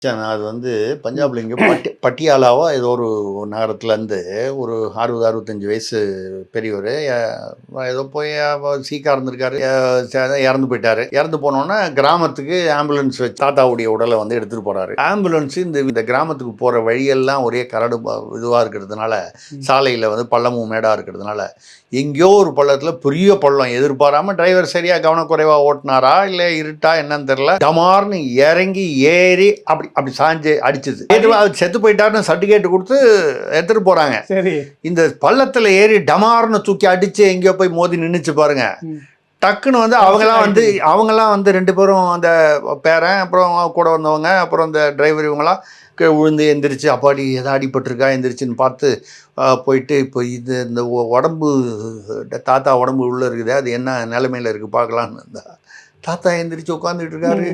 அது வந்து பஞ்சாப்ல இங்கே பட்டியாலாவோ ஏதோ ஒரு நகரத்துலேருந்து ஒரு 60-65 வயசு பெரியவர் ஏதோ போய் சீக்காக இருந்திருக்காரு, இறந்து போயிட்டாரு. இறந்து போனோன்னா கிராமத்துக்கு ஆம்புலன்ஸ் வச்சு தாத்தாவுடைய உடலை வந்து எடுத்துகிட்டு போகிறாரு. ஆம்புலன்ஸ் இந்த கிராமத்துக்கு போகிற வழியெல்லாம் ஒரே கரடு இதுவாக இருக்கிறதுனால, சாலையில் வந்து பள்ளமும் மேடாக இருக்கிறதுனால, எங்கேயோ ஒரு பள்ளத்தில் பெரிய பள்ளம் எதிர்பாராமல் டிரைவர் சரியாக கவனக்குறைவாக ஓட்டினாரா இல்லை இருட்டா என்னன்னு தெரியல, டமார்னு இறங்கி ஏறி அப்படி சாஞ்சு அடிச்சது. அவர் செத்து போயிட்டாருன்னு சர்டிஃபிகேட் கொடுத்து எடுத்துட்டு போறாங்க. சரி, இந்த பள்ளத்துல ஏறி டமார்னு தூக்கி அடிச்சு எங்கேயோ போய் மோதி நின்றுச்சு பாருங்க. டக்குன்னு வந்து அவங்கெல்லாம் வந்து 2 பேரும் அந்த பேரன், அப்புறம் கூட வந்தவங்க, அப்புறம் அந்த டிரைவர், இவங்களாம் விழுந்து எந்திரிச்சு அப்பாடி எதாவது அடிபட்டிருக்கா எந்திரிச்சுன்னு பார்த்து போயிட்டு இப்போ இந்த உடம்பு தாத்தா உடம்பு உள்ள இருக்குது, அது என்ன நிலைமையில இருக்கு பார்க்கலான்னு இருந்தா தாத்தா எந்திரிச்சு உட்காந்துட்டு இருக்காரு.